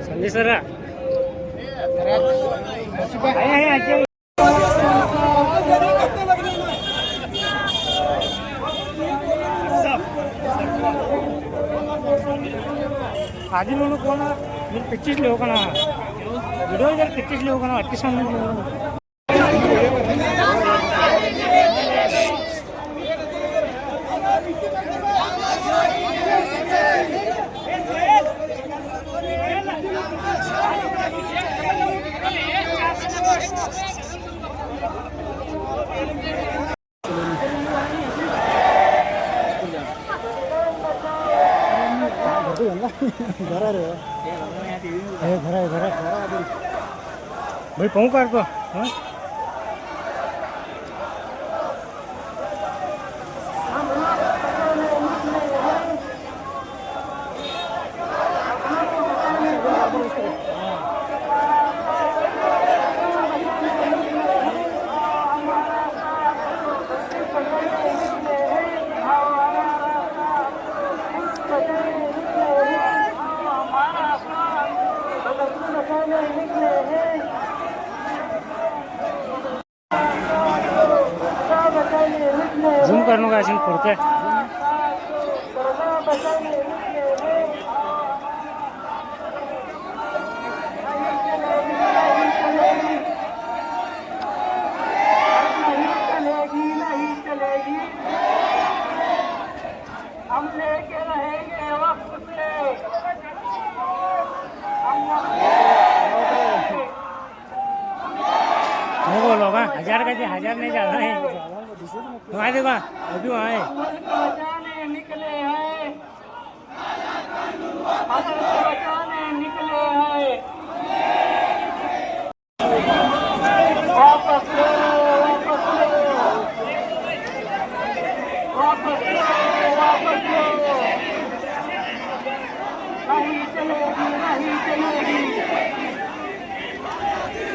Sanjay sir आधी लोग कौन है 25 लोगों का ना वीडियो इधर 25 लोगों का ना 28 सामने घर भाई पहुँच कर तो हाँ झूम करने का ऐसे पड़ता है हम लेके रहेंगे वक्त से बोलो 1000 का 1000 नहीं जा रहा है वहाँ देखो अभी वहाँ है बचाने निकले हैं बचाने निकले हैं वापस लो वापस लो वापस लो वापस लो नहीं चलेगी नहीं चलेगी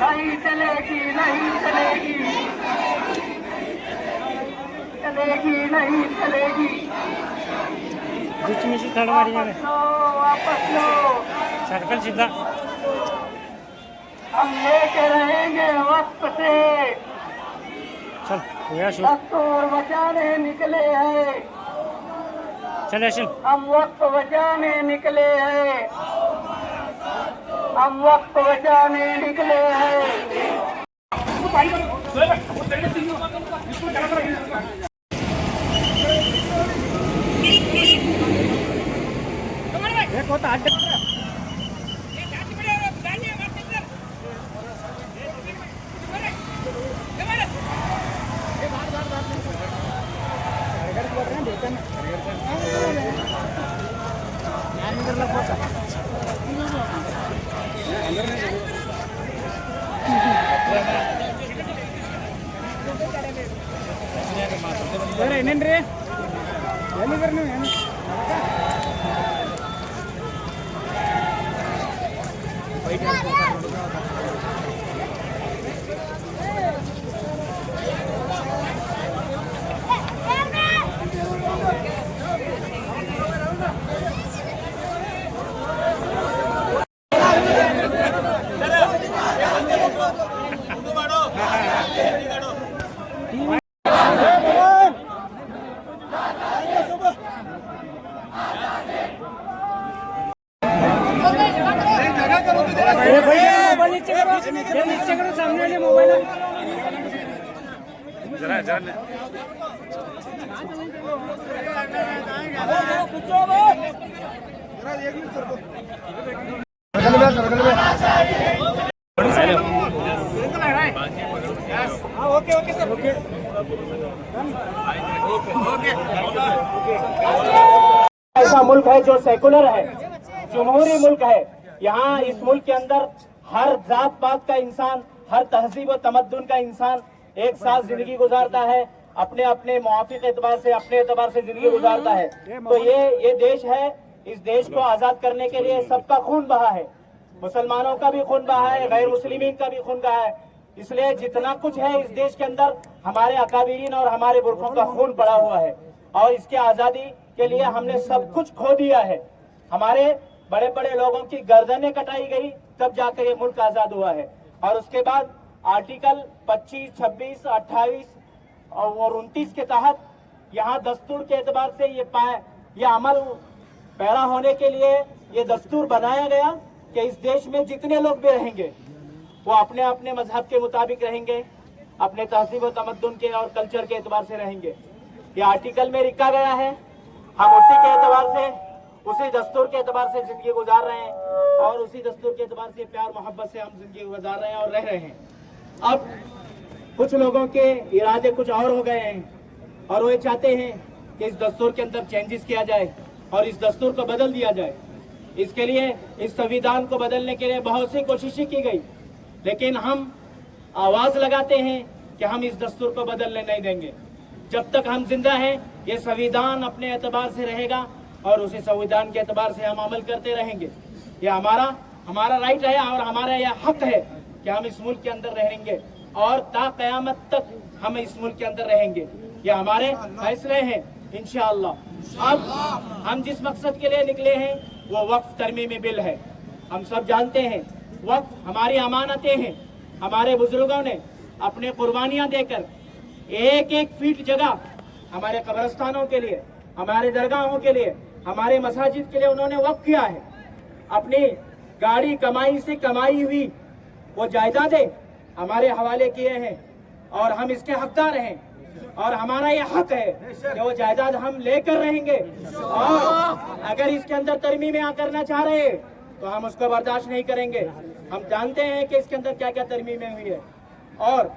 नहीं चलेगी नहीं चलेगी चलेगी नहीं चलेगी बीच में से खड़ा मारी जाने वापस लो सर्कल सीधा हम लेके रहेंगे वक्त से चल भैया शो दस्तूर बचाने निकले हैं चल ऐसे हम वक्त बचाने निकले हैं हम वक्त बचाने निकले हैं ಏನೇನ್ರಿ ಎಲ್ಲಿದ್ರಿ ನೀವು नीचे करो सामने वाले मोबाइल जरा जरा ओके ओके सर ओके ऐसा मुल्क है जो सेकुलर है, जमहूरी मुल्क है। यहाँ इस मुल्क के अंदर हर जात पात का इंसान, हर तहजीब और तमद्दुन का इंसान एक साथ जिंदगी गुजारता है, अपने अपने मुआफिक एतबार से, अपने एतबार से जिंदगी गुजारता है। तो ये देश है, इस देश को आजाद करने के लिए सबका खून बहा है, मुसलमानों का भी खून बहा है, गैर मुस्लिमीन का भी खून बहा है। इसलिए जितना कुछ है इस देश के अंदर हमारे अकाबिरीन और हमारे बुर्खों का खून पड़ा हुआ है। और इसके आजादी के लिए हमने सब कुछ खो दिया है। हमारे बड़े बड़े लोगों की गर्दनें कटाई गई, तब जाकर ये मुल्क आजाद हुआ है। और उसके बाद आर्टिकल 25, 26, 28 और 29 के तहत यहाँ दस्तूर के एतबार से ये अमल पैरा होने के लिए ये दस्तूर बनाया गया कि इस देश में जितने लोग भी रहेंगे वो अपने अपने मजहब के मुताबिक रहेंगे, अपने तहजीब व तमद्दुन के और कल्चर के एतबार से रहेंगे। ये आर्टिकल में लिखा गया है, हम उसी के एतबार से, उसी दस्तूर के एतबार से जिंदगी गुजार रहे हैं और उसी दस्तूर के एतबार से प्यार मोहब्बत से हम जिंदगी गुजार रहे हैं और रह रहे हैं। अब कुछ लोगों के इरादे कुछ और हो गए हैं और वो चाहते हैं कि इस दस्तूर के अंदर चेंजेस किया जाए और इस दस्तूर को बदल दिया जाए। इसके लिए इस संविधान को बदलने के लिए बहुत सी कोशिशें की गई, लेकिन हम आवाज लगाते हैं कि हम इस दस्तूर को बदलने नहीं देंगे। जब तक हम जिंदा हैं ये संविधान अपने एतबार से रहेगा और उसी संविधान के एतबार से हम अमल करते रहेंगे। ये हमारा राइट है और हमारा यह हक है कि हम इस मुल्क के अंदर रहेंगे और ता क़यामत तक हम इस मुल्क के अंदर रहेंगे। ये हमारे फैसले हैं इंशाअल्लाह। अब हम जिस मकसद के लिए निकले हैं वो वक्फ तरमीमी बिल है। हम सब जानते हैं वक्फ हमारी अमानतें हैं। हमारे बुजुर्गों ने अपने कुर्बानियां देकर एक एक फीट जगह हमारे कब्रिस्तानों के लिए, हमारे दरगाहों के लिए, हमारे मसाजिद के लिए उन्होंने वक्फ किया है। अपनी गाड़ी कमाई से कमाई हुई वो जायदादें हमारे हवाले किए हैं और हम इसके हकदार हैं और हमारा ये हक है कि वो जायदाद हम लेकर रहेंगे। और अगर इसके अंदर तरमीमें करना चाह रहे तो हम उसको बर्दाश्त नहीं करेंगे। हम जानते हैं कि इसके अंदर क्या क्या तरमीमें हुई है और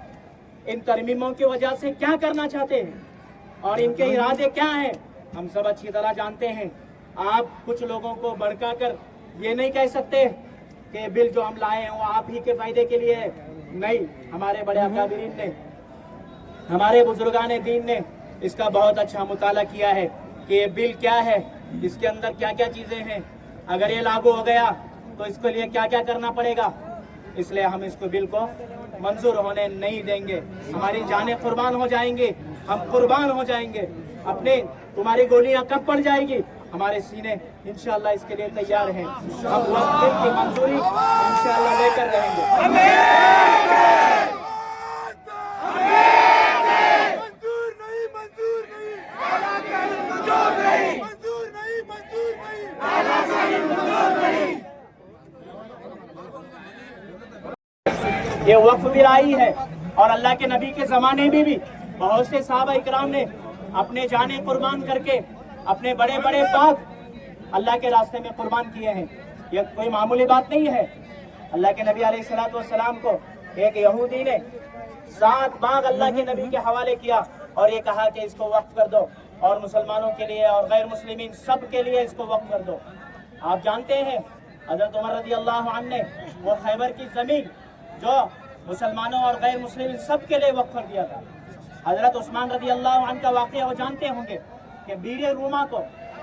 इन तरमीमों की वजह से क्या करना चाहते हैं और इनके इरादे क्या हैं, हम सब अच्छी तरह जानते हैं। आप कुछ लोगों को भड़का कर ये नहीं कह सकते कि बिल जो हम लाए हैं वो आप ही के फायदे के लिए है। नहीं, हमारे बड़े अकाबिरीन ने, हमारे बुजुर्गान दीन ने इसका बहुत अच्छा मुताला किया है कि ये बिल क्या है, इसके अंदर क्या क्या चीजें हैं, अगर ये लागू हो गया तो इसके लिए क्या क्या करना पड़ेगा। इसलिए हम इसको बिल को मंजूर होने नहीं देंगे। हमारी जानें कुर्बान हो जाएंगी, हम कुर्बान हो जाएंगे। अपने तुम्हारी गोलियां कब पड़ जाएगी, हमारे सीने इंशाअल्लाह इसके लिए तैयार हैं। हम वक्त बिल की मंजूरी इंशाअल्लाह लेकर रहेंगे। ये वक्फ बिल आई है और अल्लाह के नबी के ज़माने में भी बहुत से सहाबा इकराम ने अपने जाने कुर्बान करके अपने बड़े बड़े बाग अल्लाह के रास्ते में कुर्बान किए हैं। यह कोई मामूली बात नहीं है। अल्लाह के नबी अलैहिस्सलाम को एक यहूदी ने 7 बाग अल्लाह के नबी के हवाले किया और ये कहा कि इसको वक्फ कर दो और मुसलमानों के लिए और गैर मुस्लिमीन सब के लिए इसको वक्फ कर दो। आप जानते हैं हज़रत उमर रज़ी अल्लाह अन्हु ने वो खैबर की ज़मीन जो मुसलमानों और गैर मुस्लिम सब के लिए वक्फ कर दिया था। हजरत उस्मान रज़ी अल्लाह अन्हु का वाक़या वो जानते होंगे कि बीरे रूमा को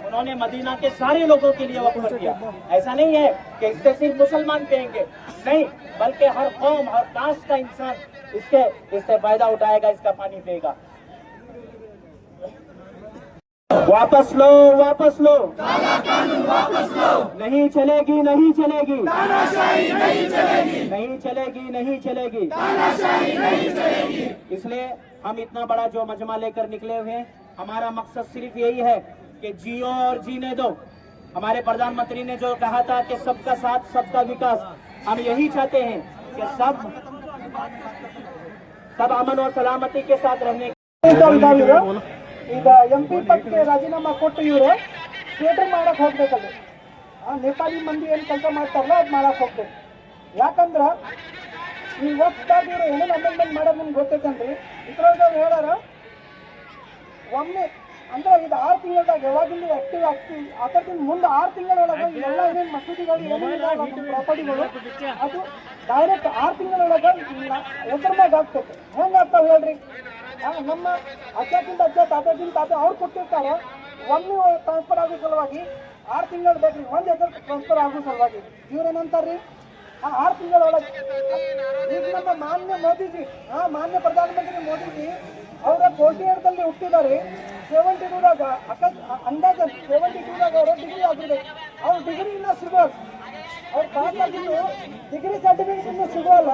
उन्होंने मदीना के सारे लोगों के लिए वक्फ कर दिया। ऐसा नहीं है कि इससे सिर्फ मुसलमान पेंगे, नहीं, बल्कि हर कौम हर कास्ट का इंसान इससे फायदा उठाएगा, इसका पानी पिएगा। वापस लो, वापस लो, काला कानून वापस लो, नहीं चलेगी, नहीं चलेगी, तानाशाही नहीं चलेगी, नहीं चलेगी, नहीं चलेगी, तानाशाही नहीं चलेगी। इसलिए हम इतना बड़ा जो मजमा लेकर निकले हुए हैं, हमारा मकसद सिर्फ यही है कि जियो और जीने दो। हमारे प्रधानमंत्री ने जो कहा था कि सबका साथ सबका विकास, हम यही चाहते हैं कि सब अमन और सलामती के साथ रहने। ಈಗ MP ಪದಕ್ಕೆ ರಾಜೀನಾಮಾ ಕೊಟ್ಟು ಇವರು ಥಿಯೇಟರ್ ಮಾಡಕ್ ಹೋಗ್ಬೇಕಲ್ಲ, ಆ ನೇಪಾಳಿ ಮಂದಿ ಏನು ಕೆಲಸ ಮಾಡ್ತಾರಲ್ಲ ಅದು ಮಾಡಕ್ ಹೋಗ್ಬೇಕು. ಯಾಕಂದ್ರೆ ಈ ವಕ್ತಾಗ ಇವರು ಏನೇನು ಅಮೆಂಡ್ಮೆಂಟ್ ಮಾಡೋದು ನಿಮ್ಗೆ ಗೊತ್ತೈತನ್ರಿ. ಇದ್ರೊಳಗೆ ಹೇಳಾರ ಒಮ್ಮೆ ಅಂದ್ರೆ ಇದು 6 ತಿಂಗಳದಾಗ ಯಾವಾಗಿಂದ ಆಕ್ಟಿವ್ ಆಗ್ತೀವಿ ಅದಕ್ಕಿಂತ ಮುಂದೆ 6 ತಿಂಗಳೊಳಗೆ ಎಲ್ಲ ಏನೇನು ಮಸೂದಿಗಳು ಏನೇನು ಪ್ರಾಪರ್ಟಿಗಳು ಅದು ಡೈರೆಕ್ಟ್ 6 ತಿಂಗಳೊಳಗೆ ಹೆಸರ ಮ್ಯಾಗ ಆಗ್ತೈತೆ. ಹೆಂಗಾಗ್ತಾವ ಹೇಳ್ರಿ, ನಮ್ಮ ಅಜ್ಜಕ್ಕಿಂತ ಅಜ್ಜ ತಾತಕ್ಕಿಂತ ತಾತ ಅವ್ರು ಕೊಟ್ಟಿರ್ತಾರೆ. ಒಮ್ಮೆ ಟ್ರಾನ್ಸ್ಫರ್ ಆಗೋ ಸಲುವಾಗಿ 6 ತಿಂಗಳು ಬೇಕ್ರಿ, ಒಂದು ಹೆಸರು ಟ್ರಾನ್ಸ್ಫರ್ ಆಗೋ ಸಲುವಾಗಿ ಇವ್ರೇನಂತಾರ್ರಿ ಆ 6 ತಿಂಗಳೊಳಗೆ. ಈಗ ನಮ್ಮ ಮಾನ್ಯ ಮೋದಿಜಿ, ಮಾನ್ಯ ಪ್ರಧಾನಮಂತ್ರಿ ಮೋದಿಜಿ ಅವರ 48ರಲ್ಲಿ ಹುಟ್ಟಿದ್ದಾರೆ. 72ದಾಗ ಅಂದಾಜ 72ದಾಗ ಅವರು ಡಿಗ್ರಿ ಆಗಿದೆ. ಅವ್ರ ಡಿಗ್ರಿ ಇನ್ನೂ ಸಿಗೋಲ್ಲ, ಅವ್ರು ಪಾಸ್ ಆಗಿದ್ದು ಡಿಗ್ರಿ ಸರ್ಟಿಫಿಕೇಟ್ ಇನ್ನೂ ಸಿಗೋಲ್ಲ.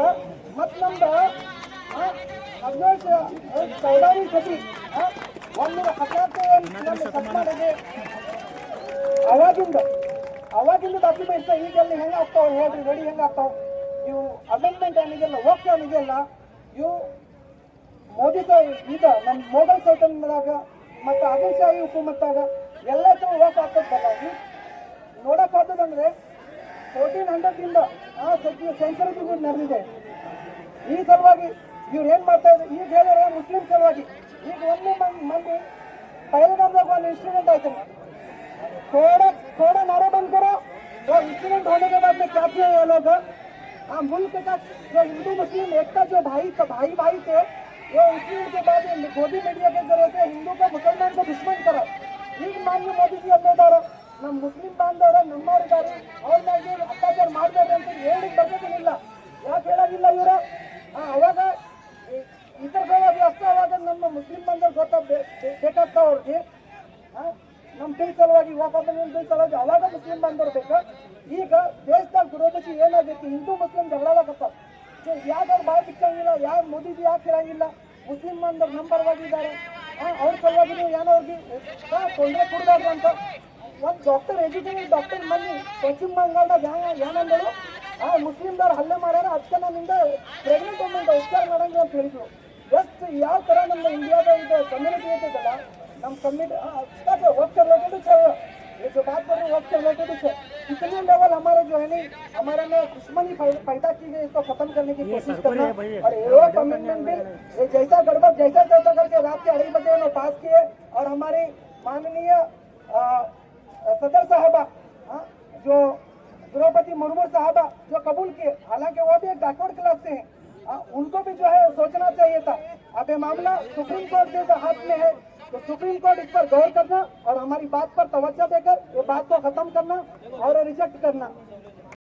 ಮತ್ತು ನಮ್ದು 14 ಸತಿ 114 ನಮ್ಮ ಕಟ್ ಮಾಡಿದೆ. ಅವಾಗಿಂದ ಡಾಕ್ಯುಮೆಂಟ್ಸ್ ಈಗೆಲ್ಲ ಹೆಂಗೆ ಆಗ್ತಾವ ಹೇಳ್ರಿ, ರೆಡಿ ಹೆಂಗೆ ಆಗ್ತಾವ? ಇವು ಅಮೆಂಡ್ಮೆಂಟ್ ಏನಿದೆಯಲ್ಲ, ಓಕೆ ಏನಿದೆಯಲ್ಲ, ಇವು ಮೋದಿ ಈಗ ನಮ್ಮ ಮೊಘಲ್ ಸಲ್ತನದಾಗ ಮತ್ತು ಆದಿಲ್ಶಾಹಿ ಹುಕೂಮತ್ತಾಗ ಎಲ್ಲ ವರ್ಕ್ ಆಗ್ತದಲ್ಲ. ಈಗ ನೋಡಕ್ ಹೋದಂದ್ರೆ 1400 ಸೆಂಚುರಿ ನಡೆದಿದೆ. ಈ ಸಲುವಾಗಿ ಇವ್ರು ಏನ್ ಮಾಡ್ತಾ ಇದ್ರು, ಈಗ ಹೇಳಿದ್ರೆ ಮುಸ್ಲಿಂ ಸಲುವಾಗಿ. ಈಗ ಒಂದು ಮಂದಿ पहलगाम में इंसिडेंट आए थे, थोड़ा नारा बंद करो। वो इंसिडेंट होने के बाद में क्या किया ये लोग, मुल्क का जो हिंदू मुस्लिम एकता जो भाई थे, वो इंसिडेंट के बाद मोदी मीडिया के जरिए से हिंदू को मुसलमान को दुश्मन करा. ಈಗ ಮಾನ್ಯ ಮೋದಿಜಿ ಅನ್ನೋದಾರ ನಮ್ಮ ಮುಸ್ಲಿಂ ಬಾಂಧವರ ನಮ್ಮವರಿದ್ದಾರೆ, ಅವ್ರನ್ನಾಗಿ ಅತ್ಯಾಚಾರ ಮಾಡಬೇಡಿ ಅಂತ ಹೇಳಿಕ್ ಬರ್ತೇನಿಲ್ಲ. ಯಾಕೆ ಹೇಳಾಗಿಲ್ಲ ಇವರು? ಅವಾಗ ಇತರವಾಗಿ ಅಷ್ಟೇ ಅವಾಗ ನಮ್ಮ ಮುಸ್ಲಿಂ ಬಾಂಧವರು ಬೇಕಾಗ್ತಾವ ಅವ್ರಿಗೆ. ನಮ್ಮ ಬಿಲ್ ಸಲುವಾಗಿ ಬಿಲ್ ಸಲುವಾಗಿ ಅವಾಗ ಮುಸ್ಲಿಂ ಬಾಂಧವರು ಬೇಕಾ. ಈಗ ದೇಶದಾಗ ವಿರೋಧಕ್ಕೆ ಏನಾಗೈತಿ, ಹಿಂದೂ ಮುಸ್ಲಿಂ ಜಗಳಾಗತ್ತಾವ. ಯಾಕೆ ಅವ್ರು ಬಾಯಿ ಬಿಚ್ಚಂಗಿಲ್ಲ, ಯಾರು ಮೋದಿಜಿ ಯಾಕೆ ಹೇಳಂಗಿಲ್ಲ? ಮುಸ್ಲಿಂ ಬಾಂಧವರು ನಂಬರ್ವಾಗಿದ್ದಾರೆ, ಅವ್ರ ಸಲುವಾಗಿ ನೀವು ಏನೋ ಅವ್ರಿಗೆ ತೊಂದರೆ ಕೊಡಬಾರ್ದು ಅಂತ. ಒಂದು ಡಾಕ್ಟರ್ ಎಜುಕೇಟೆಡ್ ಡಾಕ್ಟರ್ ಮಂದಿ ಪಶ್ಚಿಮ ಬಂಗಾಳದಾಗ ಏನಂದರು, ಮುಸ್ಲಿಮ್ದವ್ರು ಹಲ್ಲೆ ಮಾಡ್ಯಾರ, ಅದಕ್ಕೆ ನಮ್ಮಿಂದ ಪ್ರೆಗ್ನೆಂಟ್ ವುಮೆಂಟ್ ಉಪಚಾರ ಮಾಡಂಗೆ ಅಂತ ಹೇಳಿದ್ರು. ಎಷ್ಟು ಯಾವ ಥರ ನಮ್ಮ इंडिया का जो कम्युनिटी है, हम कम्युनिटी वर्क कर रिलेटेड है, ये जो बात कर रहे हैं वर्क कर रिलेटेड है. इतने लेवल हमारे जो है नहीं, हमारे में दुश्मनी पैदा की गई, इसको खत्म करने की कोशिश करना. और एक अमेंडमेंट बिल जैसा गड़बड़ जैसा करके रात के 2:30 बजे उन्होंने पास किए. और हमारे माननीय सदर साहबा जो द्रौपदी मुर्मू साहबा जो कबूल किए, हालांकि वो भी एक बैकवर्ड क्लास से हैं, उनको भी जो है सोचना चाहिए था. अब ये मामला सुप्रीम कोर्ट के हाथ में है, तो सुप्रीम कोर्ट इस पर गौर करना और हमारी बात पर तवज्जो देकर ये बात को खत्म करना और रिजेक्ट करना.